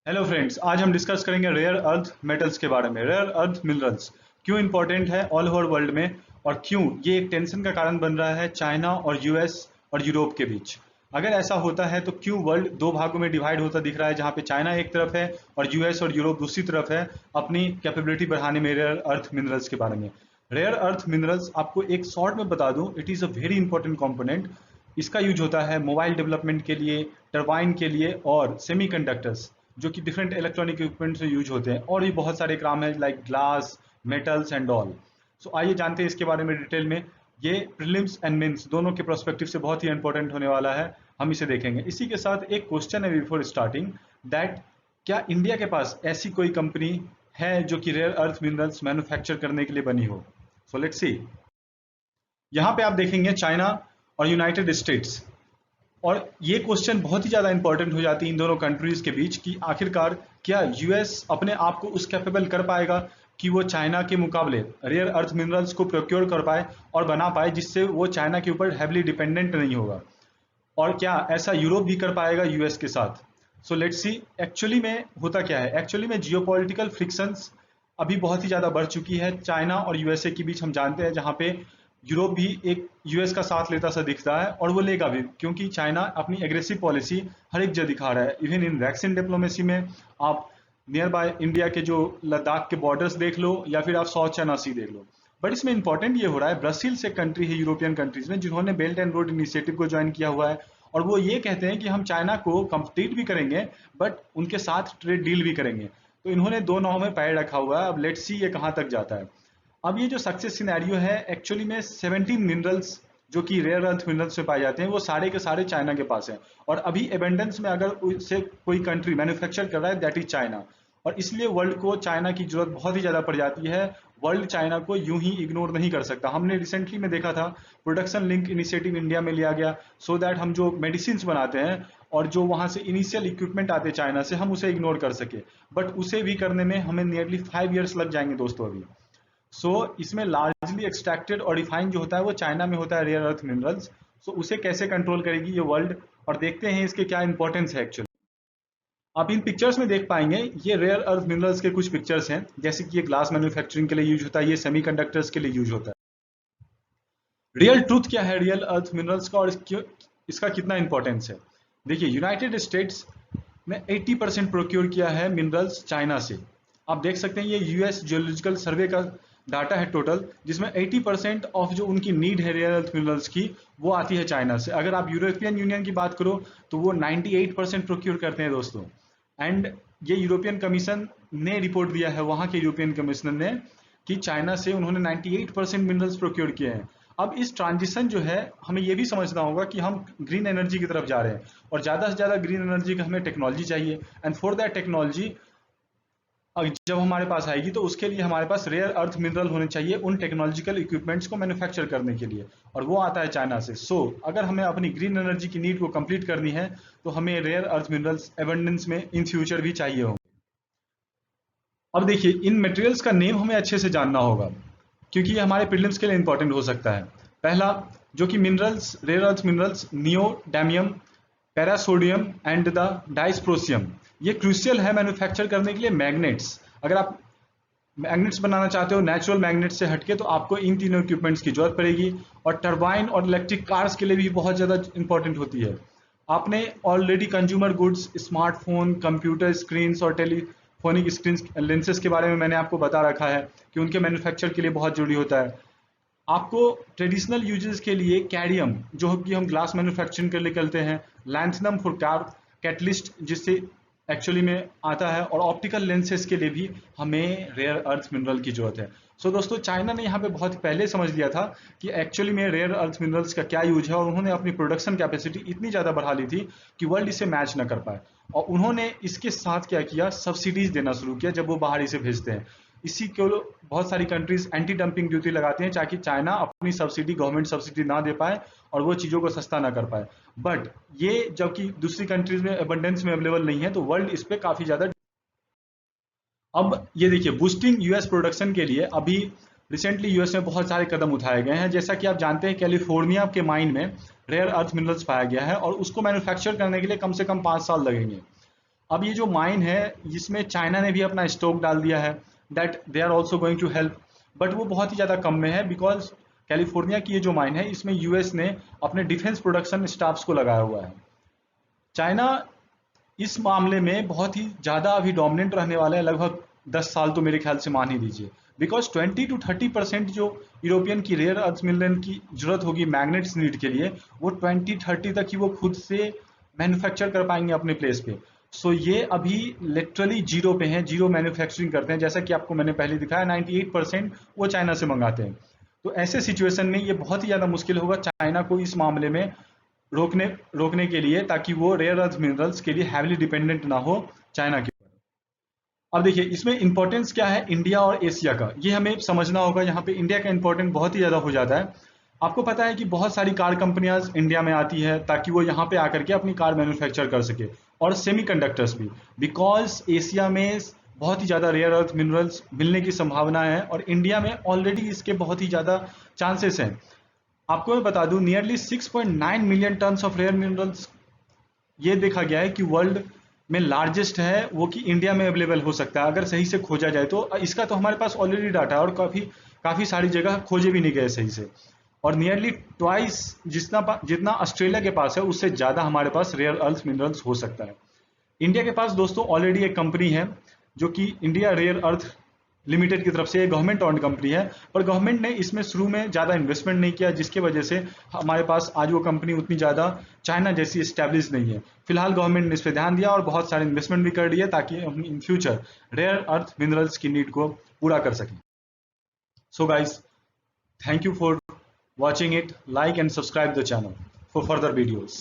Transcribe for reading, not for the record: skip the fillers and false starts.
Hello friends, आज हम discuss करेंगे रेयर अर्थ मेटल्स के बारे में। रेयर अर्थ मिनरल्स क्यों इंपॉर्टेंट है ऑल ओवर वर्ल्ड में, और क्यों ये एक टेंशन का कारण बन रहा है चाइना और यूएस और यूरोप के बीच। अगर ऐसा होता है तो क्यों वर्ल्ड दो भागों में डिवाइड होता दिख रहा है, जहां पे चाइना एक तरफ है और यूएस और यूरोप दूसरी तरफ है अपनी कैपेबिलिटी बढ़ाने में रेयर अर्थ मिनरल्स के बारे में। रेयर अर्थ मिनरल्स आपको एक शॉर्ट में बता दूं, it is a very important component. इसका यूज होता है मोबाइल डेवलपमेंट के लिए, टरबाइन के लिए और सेमीकंडक्टर्स, जो कि डिफरेंट इलेक्ट्रॉनिक इक्विपमेंट्स में यूज होते हैं, और भी बहुत सारे काम है like glass, metals and all. So आइए जानते हैं इसके बारे में डिटेल में। ये प्रीलिम्स एंड मेंस दोनों के प्रोस्पेक्टिव से बहुत ही इंपॉर्टेंट होने वाला है। हम इसे देखेंगे। इसी के साथ एक क्वेश्चन है बिफोर स्टार्टिंग, दैट क्या इंडिया के पास ऐसी कोई कंपनी है जो कि रेयर अर्थ मिनरल्स मैन्युफैक्चर करने के लिए बनी हो। So let's see. यहाँ पे आप देखेंगे चाइना और यूनाइटेड स्टेट्स, और ये क्वेश्चन बहुत ही ज़्यादा इंपॉर्टेंट हो जाती है इन दोनों कंट्रीज के बीच कि आखिरकार क्या यूएस अपने आप को उस कैपेबल कर पाएगा कि वो चाइना के मुकाबले रेयर अर्थ मिनरल्स को प्रोक्योर कर पाए और बना पाए, जिससे वो चाइना के ऊपर हैवली डिपेंडेंट नहीं होगा। और क्या ऐसा यूरोप भी कर पाएगा यूएस के साथ। सो लेट्स सी एक्चुअली में होता क्या है। एक्चुअली में जियोपॉलिटिकल फ्रिक्शंस अभी बहुत ही ज़्यादा बढ़ चुकी है चाइना और यूएसए के बीच। हम जानते हैं जहाँ पे यूरोप भी एक यूएस का साथ लेता सा दिखता है, और वो लेगा भी, क्योंकि चाइना अपनी एग्रेसिव पॉलिसी हर एक जगह दिखा रहा है। इवन इन वैक्सीन डिप्लोमेसी में आप नियर बाय इंडिया के जो लद्दाख के बॉर्डर्स देख लो, या फिर आप साउथ चाइना सी देख लो। बट इसमें इंपॉर्टेंट ये हो रहा है, ब्राजील से कंट्री है यूरोपियन कंट्रीज में जिन्होंने बेल्ट एंड रोड इनिशिएटिव को ज्वाइन किया हुआ है, और वो ये कहते हैं कि हम चाइना को कम्पीट भी करेंगे बट उनके साथ ट्रेड डील भी करेंगे। तो इन्होंने दो नाव में पैर रखा हुआ है। अब लेट्स सी ये कहाँ तक जाता है। अब ये जो सक्सेस सिनेरियो है, एक्चुअली में 17 मिनरल्स जो कि रेयर अर्थ मिनरल्स में पाए जाते हैं, वो सारे के सारे चाइना के पास हैं। और अभी एबेंडेंस में अगर उससे कोई कंट्री मैन्युफैक्चर कर रहा है, दैट इज चाइना। और इसलिए वर्ल्ड को चाइना की जरूरत बहुत ही ज़्यादा पड़ जाती है। वर्ल्ड चाइना को यूं ही इग्नोर नहीं कर सकता। हमने रिसेंटली में देखा था प्रोडक्शन लिंक इनिशिएटिव इंडिया में लिया गया, सो दैट हम जो मेडिसिन बनाते हैं और जो वहाँ से इनिशियल इक्विपमेंट आते हैं चाइना से, हम उसे इग्नोर कर सके। बट उसे भी करने में हमें नियरली 5 years लग जाएंगे दोस्तों अभी। इसमें लार्जली एक्सट्रैक्टेड और रिफाइंड जो होता है वो चाइना में होता है, रेयर अर्थ मिनरल्स। उसे कैसे कंट्रोल करेगी ये वर्ल्ड, और देखते हैं इसके क्या इंपॉर्टेंस है एक्चुअली। आप इन पिक्चर्स में देख पाएंगे, ये रेयर अर्थ मिनरल्स के कुछ पिक्चर्स हैं, जैसे कि ये ग्लास मैन्युफैक्चरिंग के लिए यूज होता है, ये सेमीकंडक्टर्स के लिए यूज होता है। रियल ट्रूथ क्या है रियल अर्थ मिनरल्स का, और इसका कितना इंपॉर्टेंस है। देखिए, यूनाइटेड स्टेट्स ने 80% प्रोक्योर किया है मिनरल्स चाइना से। आप देख सकते हैं ये यूएस जियोलॉजिकल सर्वे का डाटा है टोटल, जिसमें 80% ऑफ जो उनकी नीड है रेयर अर्थ मिनरल्स की, वो आती है चाइना से। अगर आप यूरोपियन यूनियन की बात करो तो वो 98% प्रोक्योर करते हैं दोस्तों। एंड ये यूरोपियन कमीशन ने रिपोर्ट दिया है, वहाँ के यूरोपियन कमिश्नर ने, कि चाइना से उन्होंने 98% मिनरल्स प्रोक्योर किए हैं। अब इस ट्रांजिशन जो है, हमें ये भी समझना होगा कि हम ग्रीन एनर्जी की तरफ जा रहे हैं, और ज़्यादा से ज़्यादा ग्रीन एनर्जी का हमें टेक्नोलॉजी चाहिए। एंड फॉर दैट टेक्नोलॉजी जब हमारे पास आएगी तो उसके लिए हमारे पास रेयर अर्थ मिनरल होने चाहिए उन टेक्नोलॉजिकल इक्विपमेंट्स को मैन्युफैक्चर करने के लिए, और वो आता है चाइना से। अगर हमें अपनी ग्रीन एनर्जी की नीड को कंप्लीट करनी है तो हमें रेयर अर्थ मिनरल्स एबंडेंस में इन फ्यूचर भी चाहिए होंगे। अब देखिए, इन मटेरियल्स का नेम हमें अच्छे से जानना होगा, क्योंकि ये हमारे प्रीलिम्स के लिए इंपॉर्टेंट हो सकता है। पहला जो कि minerals, rare earth minerals, neodymium, praseodymium and the dysprosium, ये क्रूशियल है मैन्युफैक्चर करने के लिए मैग्नेट्स। अगर आप मैग्नेट्स बनाना चाहते हो नेचुरल मैग्नेट्स से हटके, तो आपको इन तीनों इक्विपमेंट्स की जरूरत पड़ेगी। और टरबाइन और इलेक्ट्रिक कार्स के लिए भी बहुत ज़्यादा इंपॉर्टेंट होती है। आपने already consumer goods, smartphone, computer screen और टेलीफोनिक स्क्रीन लेंसेज के बारे में मैंने आपको बता रखा है कि उनके मैन्युफैक्चर के लिए बहुत जरूरी होता है। आपको ट्रेडिशनल यूजेस के लिए कैडियम, जो कि हम ग्लास मैन्युफैक्चरिंग के लिए करते हैं, लैंथनम फॉर कार कैटलिस्ट जिससे एक्चुअली में आता है, और ऑप्टिकल लेंसेज के लिए भी हमें रेयर अर्थ मिनरल की जरूरत है। दोस्तों, चाइना ने यहाँ पे बहुत पहले समझ लिया था कि एक्चुअली में रेयर अर्थ मिनरल्स का क्या यूज है, और उन्होंने अपनी प्रोडक्शन कैपेसिटी इतनी ज़्यादा बढ़ा ली थी कि वर्ल्ड इसे मैच ना कर पाए। और उन्होंने इसके साथ क्या किया, सब्सिडीज देना शुरू किया जब वो बाहर इसे भेजते हैं। इसी को बहुत सारी कंट्रीज एंटी डंपिंग ड्यूटी लगाती हैं, ताकि चाइना अपनी सब्सिडी, गवर्नमेंट सब्सिडी ना दे पाए और वो चीज़ों को सस्ता ना कर पाए। बट ये जबकि दूसरी कंट्रीज में अबंडेंस में अवेलेबल नहीं है, तो वर्ल्ड इस पे काफ़ी ज़्यादा। अब ये देखिए, बूस्टिंग यूएस प्रोडक्शन के लिए अभी रिसेंटली यूएस में बहुत सारे कदम उठाए गए हैं। जैसा कि आप जानते हैं, कैलिफोर्निया के माइन में रेयर अर्थ मिनरल्स पाया गया है, और उसको मैन्युफैक्चर करने के लिए कम से कम 5 साल लगेंगे। अब ये जो माइन है इसमें चाइना ने भी अपना स्टॉक डाल दिया है, that they are also going to help, but वो बहुत ही ज़्यादा कम में है बिकॉज कैलिफोर्निया की ये जो माइन है इसमें यूएस ने अपने डिफेंस प्रोडक्शन स्टाफ्स को लगाया हुआ है। चाइना इस मामले में बहुत ही ज़्यादा अभी डोमिनेंट रहने वाला है, लगभग 10 साल तो मेरे ख्याल से मान ही लीजिए, बिकॉज 20 to 30% जो यूरोपियन की रेयर अर्थ मिनरल की जरूरत होगी मैग्नेट्स नीड के लिए, वो 2030 तक ही वो खुद से मैन्युफैक्चर कर पाएंगे अपने प्लेस पे। सो ये अभी लिटरली जीरो पे हैं, जीरो मैन्युफैक्चरिंग करते हैं, जैसा कि आपको मैंने पहले दिखाया 98% वो चाइना से मंगाते हैं। तो ऐसे सिचुएशन में ये बहुत ही ज़्यादा मुश्किल होगा चाइना को इस मामले में रोकने रोकने के लिए, ताकि वो रेयर अर्थ मिनरल्स के लिए हैवीली डिपेंडेंट ना हो चाइना के ऊपर। अब देखिए इसमें इंपॉर्टेंस क्या है इंडिया और एशिया का, ये हमें समझना होगा। यहाँ पे इंडिया का इंपॉर्टेंट बहुत ही ज़्यादा हो जाता है। आपको पता है कि बहुत सारी कार कंपनियां इंडिया में आती है ताकि वो यहाँ पे आकर के अपनी कार मैन्युफैक्चर कर सके, और सेमीकंडक्टर्स भी, बिकॉज एशिया में बहुत ही ज़्यादा रेयर अर्थ मिनरल्स मिलने की संभावना है और इंडिया में ऑलरेडी इसके बहुत ही ज़्यादा चांसेस हैं। आपको मैं बता दूं nearly 6.9 million tons of rare minerals ये देखा गया है कि वर्ल्ड में लार्जेस्ट है वो कि इंडिया में अवेलेबल हो सकता है अगर सही से खोजा जाए तो। इसका तो हमारे पास ऑलरेडी डाटा है और काफ़ी काफ़ी सारी जगह खोजे भी नहीं गए सही से, और नियरली ट्वाइस जितना ऑस्ट्रेलिया के पास है उससे ज़्यादा हमारे पास रेयर अर्थ मिनरल्स हो सकता है। इंडिया के पास दोस्तों ऑलरेडी एक कंपनी है जो कि इंडिया रेयर अर्थ लिमिटेड की तरफ से, गवर्नमेंट ऑन्ड कंपनी है, पर गवर्नमेंट ने इसमें शुरू में ज़्यादा इन्वेस्टमेंट नहीं किया, जिसकी वजह से हमारे पास आज वो कंपनी उतनी ज़्यादा चाइना जैसी इस्टेब्लिश नहीं है। फिलहाल गवर्नमेंट ने इस पर ध्यान दिया और बहुत सारे इन्वेस्टमेंट भी कर दिए ताकि हम in future rare earth minerals की नीड को पूरा कर सकें। So guys, thank you for watching it. Like and subscribe the channel for further videos.